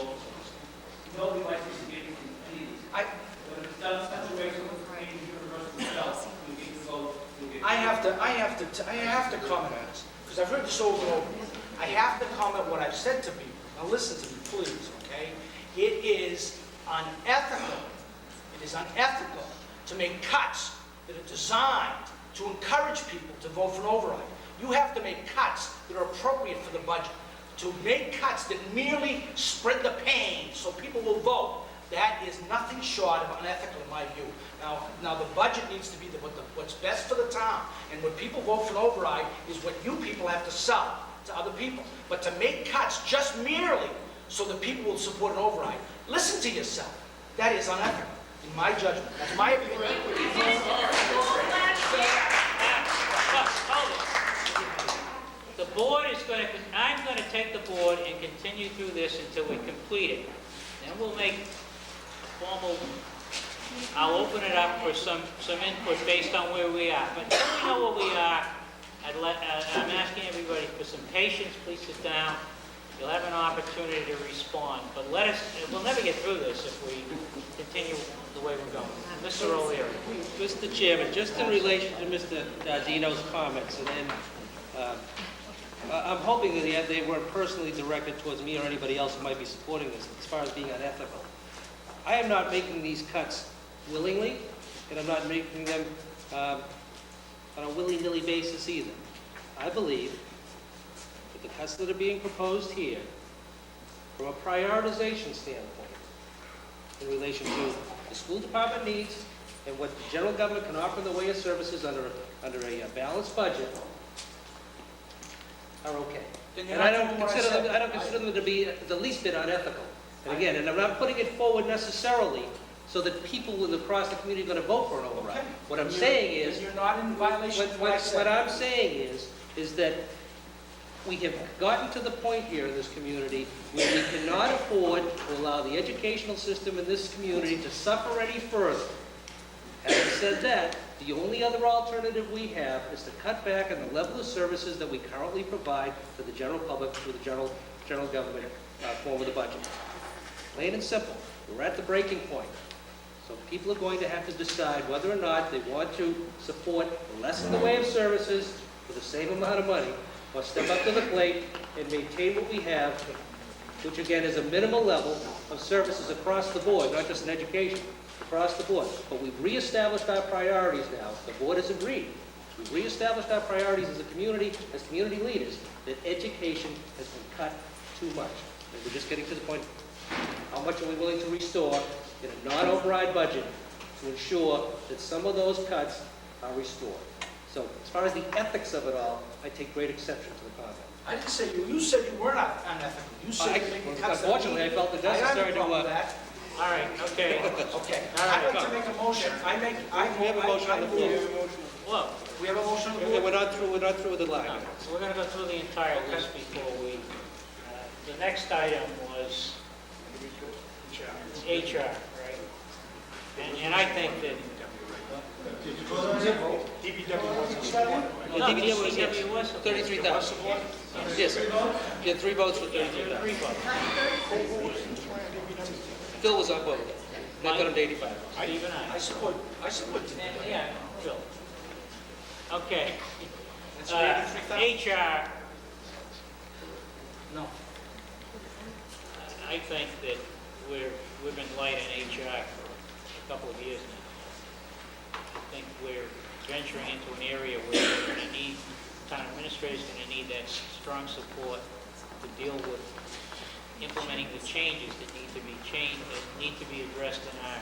vote for something. Nobody likes to see anything from any of these. When it's done in such a way so it's made universal itself, you get the vote, you get. I have to comment on this, because I've heard this over and over. I have to comment what I've said to people. Now listen to me, please, okay? It is unethical. It is unethical to make cuts that are designed to encourage people to vote for an override. You have to make cuts that are appropriate for the budget. To make cuts that merely spread the pain so people will vote, that is nothing short of unethical in my view. Now the budget needs to be what's best for the town, and when people vote for an override is what you people have to sell to other people. But to make cuts just merely so that people will support an override, listen to yourself. That is unethical, in my judgment. That's my opinion. The board is going to, I'm going to take the board and continue through this until we complete it. Then we'll make a formal, I'll open it up for some input based on where we are. But until we know where we are, I'm asking everybody for some patience. Please sit down. You'll have an opportunity to respond. But we'll never get through this if we continue the way we're going. Mr. O'Leary. Mr. Chairman, just in relation to Mr. Dino's comments, and then I'm hoping that they weren't personally directed towards me or anybody else who might be supporting this as far as being unethical. I am not making these cuts willingly, and I'm not making them on a willy-nilly basis either. I believe that the cuts that are being proposed here, from a prioritization standpoint, in relation to the school department needs and what the general government can offer in the way of services under a balanced budget, are okay. And I don't consider them to be the least bit unethical. And again, and I'm not putting it forward necessarily so that people across the community are going to vote for an override. Okay. What I'm saying is, you're not in violation of what I said. what I'm saying is that we have gotten to the point here in this community where we cannot afford to allow the educational system in this community to suffer any further. Having said that, the only other alternative we have is to cut back on the level of services that we currently provide to the general public through the general government form of the budget. Plain and simple. We're at the breaking point. So people are going to have to decide whether or not they want to support less in the way of services for the same amount of money, or step up to the plate and maintain what we have, which again is a minimal level of services across the board, not just in education, across the board. But we've reestablished our priorities now. The board has agreed. We've reestablished our priorities as a community, as community leaders, that education has been cut too much. And we're just getting to the point, how much are we willing to restore in a non-override budget to ensure that some of those cuts are restored. So as far as the ethics of it all, I take great exception to the comment. I didn't say you. You said you were not unethical. You said you're making cuts. Unfortunately, I felt it necessary to... that. All right, okay. Okay. All right, I'd like to make a motion. We have a motion on the floor. Look, We have a motion on the floor. We're not through with the line. no, we're going to go through the entire list before we... the next item was HR, right? And I think that... DPW wasn't supported. No, DPW was 33,000. Yes. You had 3 votes for 33,000. 3 votes. Phil was on board. That got him to 85. Steve and I support. Yeah, Phil. Okay. That's for 83,000? HR, No. I think that we've been light on HR for a couple of years now. I think we're venturing into an area where we're going to need, town administrators are going to need that strong support to deal with implementing the changes that need to be changed, that need to be addressed in our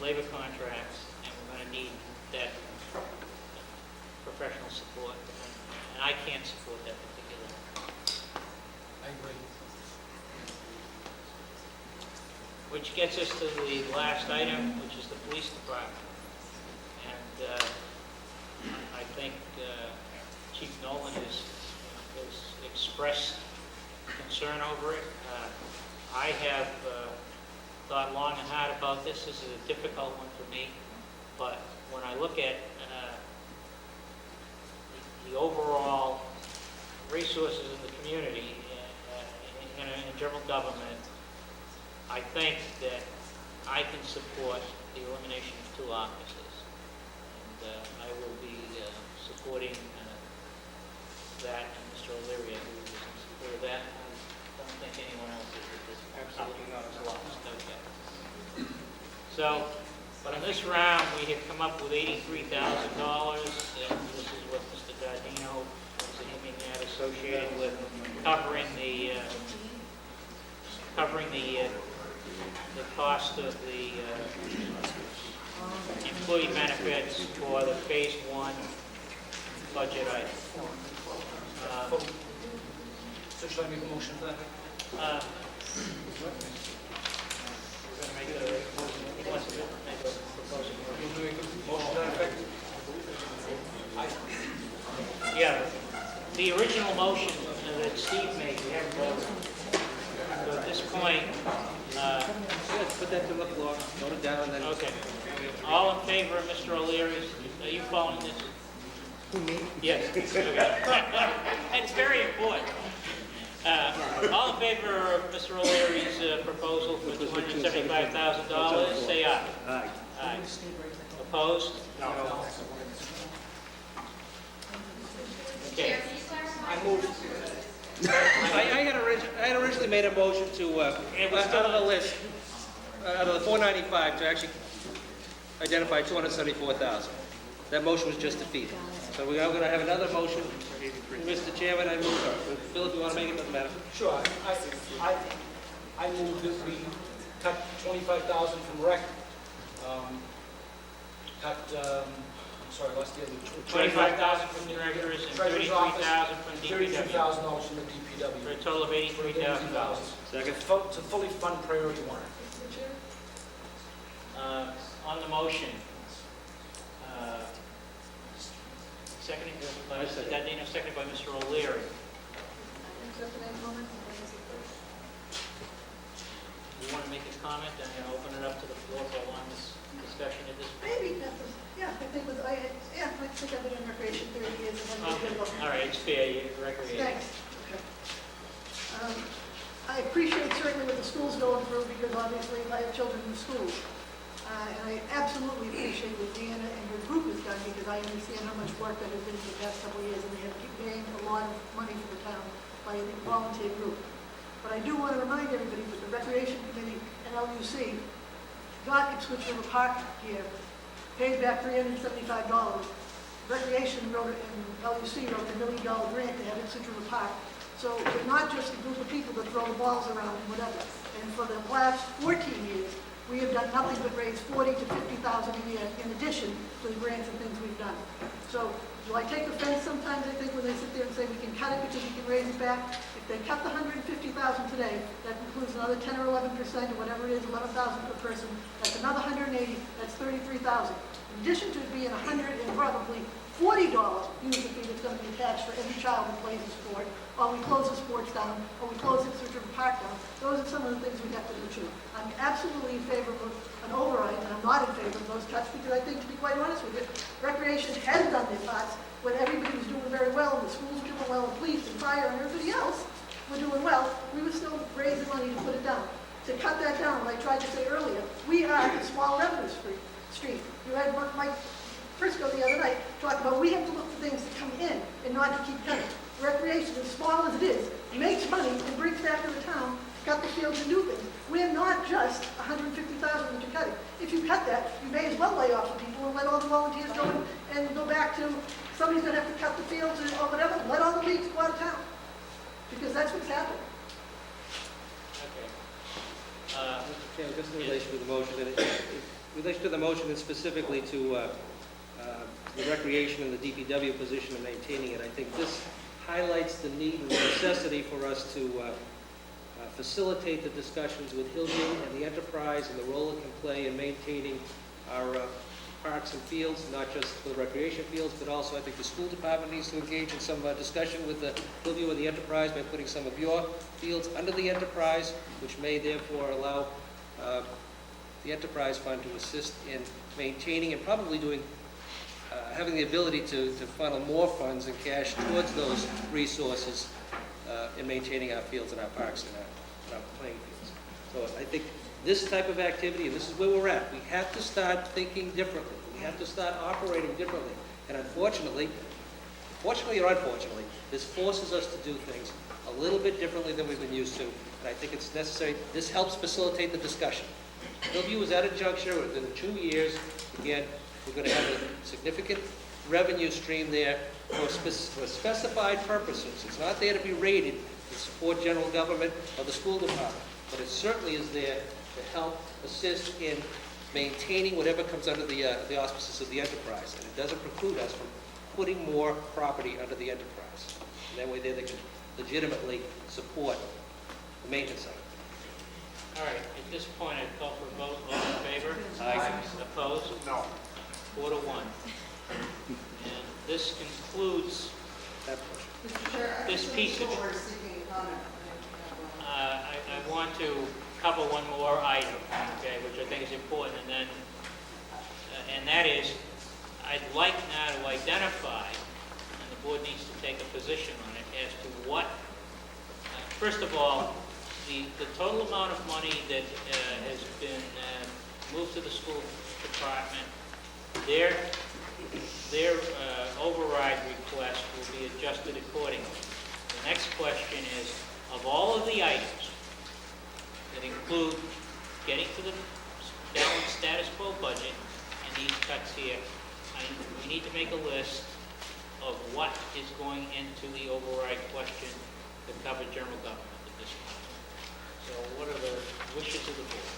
labor contracts, and we're going to need that professional support. And I can't support that particular. I agree. Which gets us to the last item, which is the police department. And I think Chief Nolan has expressed concern over it. I have thought long and hard about this. This is a difficult one for me. But when I look at the overall resources in the community in general government, I think that I can support the elimination of 2 offices. And I will be supporting that, and Mr. O'Leary, who is in support of that. I don't think anyone else is at this point. Absolutely not. Okay. So, but in this round, we have come up with $83,000, and this is what Mr. Dardino is aiming at, associated with covering the cost of the employee benefits for the Phase 1 budget item. So should I make a motion for that? We're going to make he wants to make a proposal. You'll do a motion to that effect? Yeah, the original motion that Steve made, we haven't voted. So at this point, Yeah, put that to the floor, vote it down, and then... okay. All in favor of Mr. O'Leary's, are you following this? Who, me? Yes. Okay. It's very important. All in favor of Mr. O'Leary's proposal for $275,000, say aye. Aye. Aye. Opposed? No. Okay. I move. I had originally made a motion to, It was out of the list, out of the 495, to actually identify 274,000. That motion was just defeated. So we are going to have another motion. Mr. Chairman, I move, Bill, if you want to make it, doesn't matter. Sure, I move that we cut 25,000 from rec, cut, I'm sorry, what's the other? 25,000 from the directors and Treasurer's office, 33,000 from DPW. $33,000 from the For a DPW. total of $83,000. Second. To fully fund priority one. On the motion, seconded by Mr. Dardino, seconded by Mr. O'Leary. You want to make a comment? I'm going to open it up to the floor for a long discussion at this point. Maybe, yeah, I think I've been in recreation 30 years. And I'm Okay. good. All right, it's fair, you recreate. Thanks. Okay. I appreciate certainly what the school's going through, because obviously I have children in the schools. And I absolutely appreciate what Deanna and her group has done, because I understand how much work that has been for the past couple of years, and they have gained a lot of money for the town by the volunteer group. But I do want to remind everybody that the Recreation Committee and LUC got Ipswich River Park here, paid back $375. Recreation wrote it, and LUC wrote a $1 million grant to have Ipswich River Park. So we're not just a group of people that throw the balls around and whatever. And for the last 14 years, we have done nothing but raise $40,000 to $50,000 a year in addition to the grants and things we've done. So do I take offense sometimes, I think, when they sit there and say we can cut it because we can raise it back? If they cut the $150,000 today, that includes another 10 or 11% or whatever it is, 11,000 per person, that's another 180, that's 33,000. In addition to it being $100 and probably $40 user fee that's going to be attached for every child who plays a sport, or we close the sports down, or we close the River Park down. Those are some of the things we have to do too. I'm absolutely in favor of an override, and I'm not in favor of those cuts, because I think, to be quite honest with you, recreation has done their parts when everybody was doing very well, and the schools were doing well, and police and fire and everybody else were doing well. We were still raising money to put it down. To cut that down, like I tried to say earlier, we are a small revenue stream. You had Mike Frisco the other night talk about we have to look for things to come in and not to keep cutting. Recreation, as small as it is, makes money and brings back to the town to cut the fields and do things. We're not just $150,000 that you're cutting. If you cut that, you may as well lay off the people and let all the volunteers go and go back to somebody's going to have to cut the fields or whatever. Let all the leagues go out of town, because that's what's happening. Okay. Mr. Chairman, just in relation to the motion, and in relation to the motion and specifically to the recreation and the DPW position of maintaining it, I think this highlights the need and the necessity for us to facilitate the discussions with Hilliard and the enterprise and the role it can play in maintaining our parks and fields, not just the recreation fields, but also I think the school department needs to engage in some discussion with the Hilliard and the enterprise by putting some of your fields under the enterprise, which may therefore allow the enterprise fund to assist in maintaining and probably doing having the ability to funnel more funds and cash towards those resources in maintaining our fields and our parks and our playing fields. So I think this type of activity, and this is where we're at, we have to start thinking differently. We have to start operating differently. And unfortunately, fortunately or unfortunately, this forces us to do things a little bit differently than we've been used to. And I think it's necessary. This helps facilitate the discussion. Hillview is at a juncture within 2 years. Again, we're going to have a significant revenue stream there for specified purposes. It's not there to be rated to support general government or the school department, but it certainly is there to help assist in maintaining whatever comes under the auspices of the enterprise. And it doesn't preclude us from putting more property under the enterprise. And that way they can legitimately support the maintenance of it. All right, at this point, I'd call for a vote. All in favor? Aye. Opposed? No. 4-1. And this concludes That portion. Mr. Chair, this piece of it. we're seeking comment. I want to cover one more item, okay, which I think is important, and then, and that is, I'd like now to identify, and the board needs to take a position on it, as to what, first of all, the total amount of money that has been moved to the school department, their override request will be adjusted accordingly. The next question is, of all of the items that include getting to the balanced status quo budget and these cuts here, we need to make a list of what is going into the override question to cover general government at this point. So what are the wishes of the board?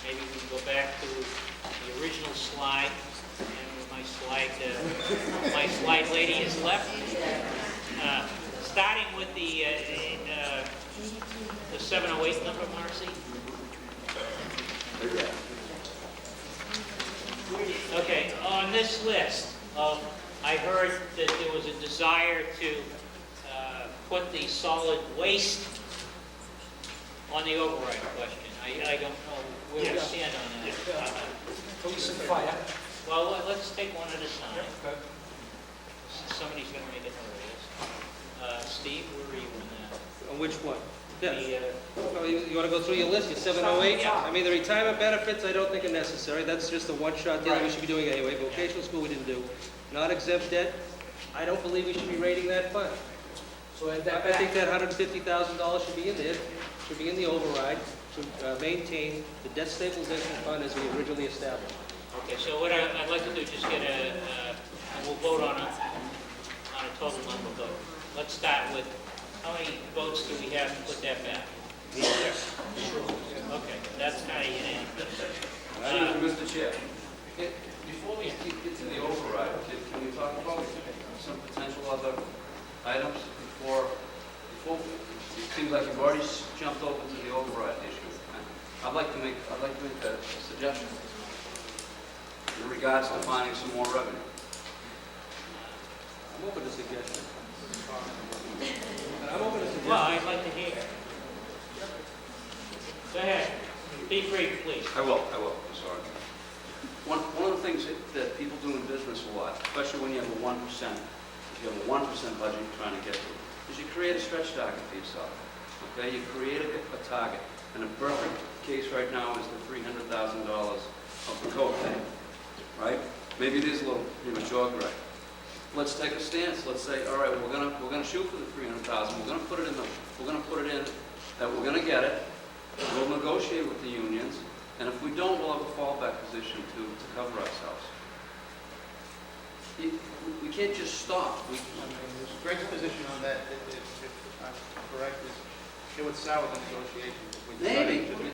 Maybe we can go back to the original slide, and my slide lady is left. Starting with the 708 number, Marcy. Okay, on this list, I heard that there was a desire to put the solid waste on the override question. I don't know where we Yes. stand on that. Police and fire. Well, let's take one at a time. Somebody's going to make a note of this. Steve, where are you on that? On which one? Yeah. The, You want to go through your list, your 708? Yeah. I mean, the retirement benefits, I don't think are necessary. That's just a one-shot deal that we should be doing anyway. Vocational school, we didn't do. Non-exempt debt, I don't believe we should be rating that fund. So add I that back. think that $150,000 should be in there, should be in the override to maintain the debt stabilization fund as we originally established. Okay, so what I'd like to do is just get and we'll vote on a total number vote. Let's start with, how many votes do we have to put that back? Okay, that's kind of unanimous. Mr. Chair, before we get to the override, can we talk about some potential other items before, it seems like you've already jumped over to the override issue. I'd like to make a suggestion in regards to finding some more revenue. I'm open to suggestions. I'm open to suggestions. Well, I'd like to hear. Go ahead. Be brief, please. I will, I'm sorry. One of the things that people do in business a lot, especially when you have a 1%, if you have a 1% budget you're trying to get to, is you create a stretch target for yourself. Okay, you create a target. And a perfect case right now is the $300,000 of the copay, right? Maybe it is a little premature, Greg. Let's take a stance. Let's say, all right, we're gonna shoot for the $300,000. We're gonna put it in that we're gonna get it. We'll negotiate with the unions, and if we don't, we'll have a fallback position to cover ourselves. We can't just stop. Greg's position on that, if I'm correct, is it would sour the negotiations. If we decided Maybe. to-